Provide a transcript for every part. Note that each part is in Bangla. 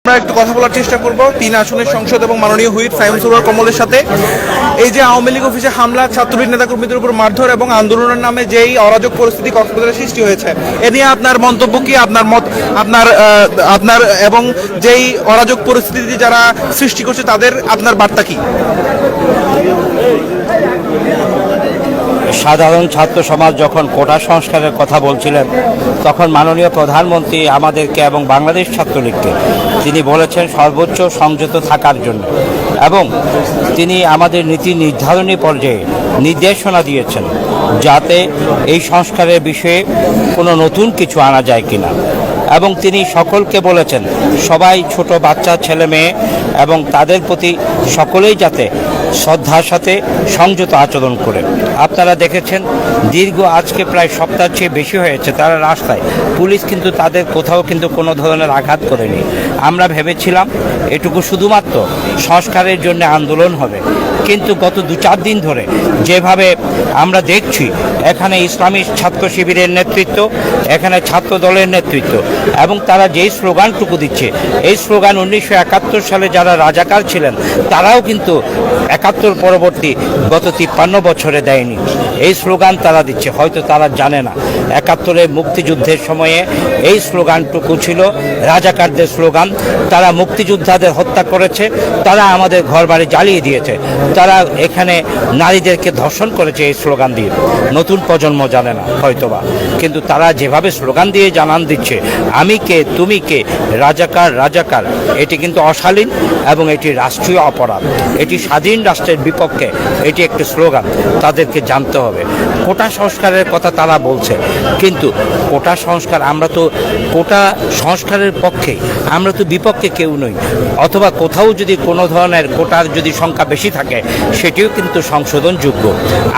আমরা একটু কথা বলার চেষ্টা করব ৩ আসনের সংসদ এবং মাননীয় হুইপ সাইমন সুরওয়ার কমলের সাথে। এই যে আওয়ামী লীগ অফিসে হামলা, ছাত্রলীগ নেতাকর্মীদের উপর মারধর এবং আন্দোলনের নামে যেই অরাজক পরিস্থিতি কক্সবাজারে সৃষ্টি হয়েছে, এ নিয়ে আপনার মন্তব্য কি? আপনার মত, আপনার এবং যেই অরাজক পরিস্থিতি যারা সৃষ্টি করছে তাদের আপনার বার্তা কি? সাধারণ ছাত্র সমাজ যখন কোটা সংস্কারের কথা বলছিলেন, তখন মাননীয় প্রধানমন্ত্রী আমাদেরকে এবং বাংলাদেশ ছাত্রলীগকে তিনি বলেছেন সর্বোচ্চ সংযত থাকার জন্য, এবং তিনি আমাদের নীতি নির্ধারণী পর্যায়ে নির্দেশনা দিয়েছেন যাতে এই সংস্কারের বিষয়ে কোনো নতুন কিছু আনা যায় কিনা। এবং তিনি সকলকে বলেছেন সবাই ছোট বাচ্চা ছেলে মেয়ে এবং তাদের প্রতি সকলেই যাতে শ্রদ্ধার সাথে সংযত আচরণ করে। আপনারা দেখেছেন দীর্ঘ আজকে প্রায় সপ্তাহ চেয়ে বেশি হয়েছে তারা রাস্তায়, পুলিশ কিন্তু তাদের কোথাও কিন্তু কোনো ধরনের আঘাত করেনি। আমরা ভেবেছিলাম এটুকু শুধুমাত্র সংস্কারের জন্য আন্দোলন হবে, কিন্তু গত 2-4 দিন ধরে যেভাবে আমরা দেখছি এখানে ইসলামী ছাত্র শিবিরের নেতৃত্ব, এখানে ছাত্র দলের নেতৃত্ব, এবং তারা যেই স্লোগানটুকু দিচ্ছে, এই স্লোগান 1971 সালে যারা রাজাকার ছিলেন তারাও কিন্তু 71 পরবর্তী গত 53 বছরে দেয়নি। এই স্লোগান তারা দিচ্ছে, হয়তো তারা জানে না 71-এর মুক্তিযুদ্ধের সময়ে এই স্লোগানটুকু ছিল রাজাকারদের স্লোগান। তারা মুক্তিযোদ্ধাদের হত্যা করেছে, তারা আমাদের ঘরবাড়ি জ্বালিয়ে দিয়েছে, তারা এখানে নারীদেরকে ধর্ষণ করেছে এই স্লোগান দিয়ে। নতুন প্রজন্ম জানে না হয়তোবা, কিন্তু তারা যেভাবে স্লোগান দিয়ে জানান দিচ্ছে আমি কে তুমি কে, রাজাকার রাজাকার, এটি কিন্তু অশালীন এবং এটি রাষ্ট্রীয় অপরাধ, এটি স্বাধীন রাষ্ট্রের বিপক্ষে, এটি একটি স্লোগান। তাদেরকে জানতে হবে কোটা সংস্কারের কথা তারা বলছে, কিন্তু কোটা সংস্কার, আমরা তো কোটা সংস্কারের পক্ষে, আমরা তো বিপক্ষে কেউ নই। অথবা কোথাও যদি কোনো ধরনের কোটার যদি সংখ্যা বেশি থাকে সেটিও কিন্তু সংশোধনযোগ্য।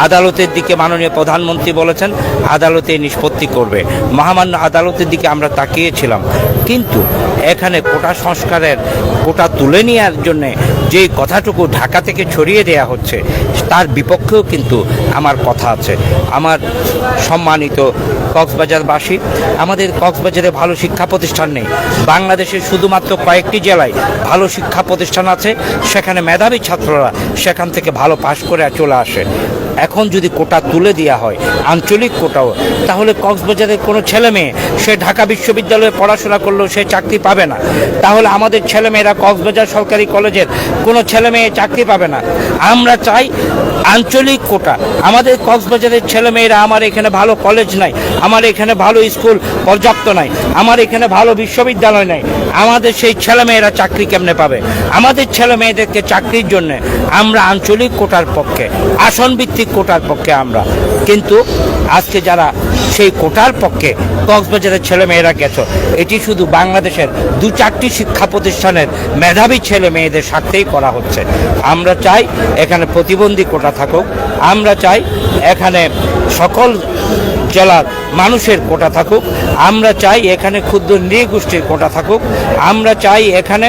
আদালতের দিকে মাননীয় প্রধানমন্ত্রী বলেছেন আদালতে নিষ্পত্তি করবে, মহামান্য আদালতের দিকে আমরা তাকিয়েছিলাম, কিন্তু এখানে কোটা সংস্কারের কোটা তুলে নেওয়ার জন্যে যেই কথাটুকু ঢাকা থেকে ছড়িয়ে দেয়া হচ্ছে তার বিপক্ষেও কিন্তু আমার কথা আছে। আমার সম্মানিত কক্সবাজারবাসী, আমাদের কক্সবাজারে ভালো শিক্ষা প্রতিষ্ঠান নেই। বাংলাদেশের শুধুমাত্র কয়েকটি জেলায় ভালো শিক্ষা প্রতিষ্ঠান আছে, সেখানে মেধাবী ছাত্ররা সেখান থেকে ভালো পাশ করে চলে আসে। এখন যদি কোটা তুলে দেওয়া হয়, আঞ্চলিক কোটাও, তাহলে কক্সবাজারের কোনো ছেলে মেয়ে সে ঢাকা বিশ্ববিদ্যালয়ে পড়াশোনা করলেও সে চাকরি পাবে না। তাহলে আমাদের ছেলেমেয়েরা কক্সবাজার সরকারি কলেজের কোনো ছেলে মেয়ে চাকরি পাবে না। আমরা চাই আঞ্চলিক কোটা। আমাদের কক্সবাজারের ছেলেমেয়েরা, আমার এখানে ভালো কলেজ নাই, আমার এখানে ভালো স্কুল পর্যাপ্ত নাই, আমার এখানে ভালো বিশ্ববিদ্যালয় নাই, আমাদের সেই ছেলেমেয়েরা চাকরি কেমনে পাবে? আমাদের ছেলে মেয়েদেরকে চাকরির জন্য আমরা আঞ্চলিক কোটার পক্ষে, আসন ভিত্তিক কোটার পক্ষে আমরা। কিন্তু আজকে যারা সেই কোটার পক্ষে কক্সবাজারের ছেলে মেয়েরা গেছে, এটি শুধু বাংলাদেশের 2-4টি শিক্ষা প্রতিষ্ঠানের মেধাবী ছেলে মেয়েদের স্বার্থেই করা হচ্ছে। আমরা চাই এখানে প্রতিবন্ধী কোটা থাকুক, আমরা চাই এখানে সকল জেলার মানুষের কোটা থাকুক, আমরা চাই এখানে ক্ষুদ্র নৃগোষ্ঠীর কোটা থাকুক, আমরা চাই এখানে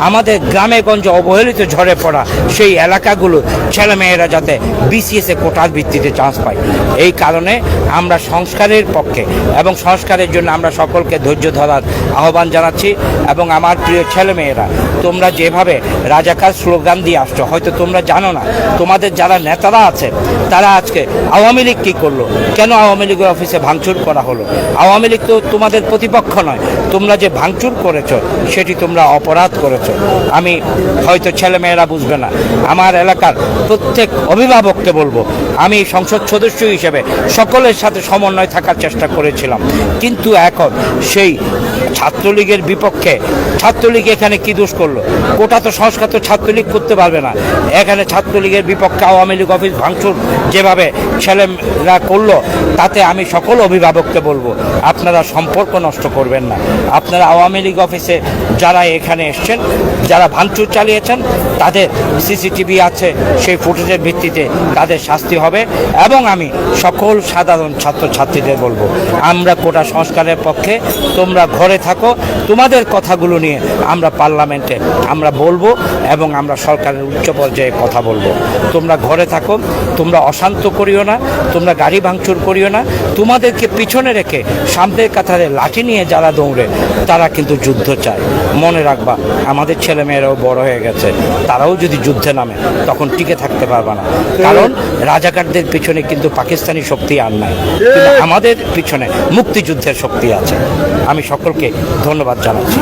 আমাদের গ্রামে গঞ্জে অবহেলিত ঝরে পড়া সেই এলাকাগুলো ছেলেমেয়েরা যাতে বিসিএসে কোটার ভিত্তিতে চান্স পায়। এই কারণে আমরা সংস্কারের পক্ষে এবং সংস্কারের জন্য আমরা সকলকে ধৈর্য ধরার আহ্বান জানাচ্ছি। এবং আমার প্রিয় ছেলেমেয়েরা, তোমরা যেভাবে রাজাকার স্লোগান দিয়ে আসছো, হয়তো তোমরা জানো না তোমাদের যারা নেতারা আছে তারা আজকে আওয়ামী লীগ কী করলো, কেন আওয়ামী লীগের অফিসে ভাঙচুর করা হলো। আওয়ামী লীগ তো তোমাদের প্রতিপক্ষ নয়, তোমরা যে ভাঙচুর করেছো সেটি তোমরা অপরাধ করেছো। আমি হয়তো ছেলেমেয়েরা বুঝবে না, আমার এলাকার প্রত্যেক অভিভাবককে বলবো, আমি সংসদ সদস্য হিসেবে সকলের সাথে সমন্বয় থাকার চেষ্টা করেছিলাম, কিন্তু এখন সেই ছাত্রলীগের বিপক্ষে, ছাত্রলীগ এখানে কি দোষ করলো? কোটা তো সংস্কার তো ছাত্রলীগ করতে পারবে না। এখানে ছাত্রলীগের বিপক্ষে আওয়ামী লীগ অফিস ভাঙচুর যেভাবে ছেলেরা করলো, তাতে আমি সকল অভিভাবককে বলবো আপনারা সম্পর্ক নষ্ট করবেন না। আপনারা আওয়ামী লীগ অফিসে যারা এখানে এসছেন, যারা ভাঙচুর চালিয়েছেন, তাদের সিসিটিভি আছে, সেই ফুটেজের ভিত্তিতে তাদের শাস্তি হবে। এবং আমি সকল সাধারণ ছাত্রছাত্রীদের বলবো আমরা কোটা সংস্কারের পক্ষে, তোমরা ঘরে থাকো, তোমাদের কথাগুলো নিয়ে আমরা পার্লামেন্টে আমরা বলবো এবং আমরা সরকারের উচ্চ পর্যায়ে কথা বলবো। তোমরা ঘরে থাকো, তোমরা অশান্ত করিও না, তোমরা গাড়ি ভাঙচুর করিও না, তোমাদেরকে দেশকে পিছনে রেখে সামনের কাতারে লাঠি নিয়ে যারা দৌড়ে তারা কিন্তু যুদ্ধ চায়। মনে রাখবা, আমাদের ছেলেমেয়েরাও বড় হয়ে গেছে, তারাও যদি যুদ্ধে নামে তখন টিকে থাকতে পারবে না, কারণ রাজাকারদের পিছনে কিন্তু পাকিস্তানি শক্তি আর নাই, কিন্তু আমাদের পিছনে মুক্তিযুদ্ধের শক্তি আছে। আমি সকলকে ধন্যবাদ জানাচ্ছি।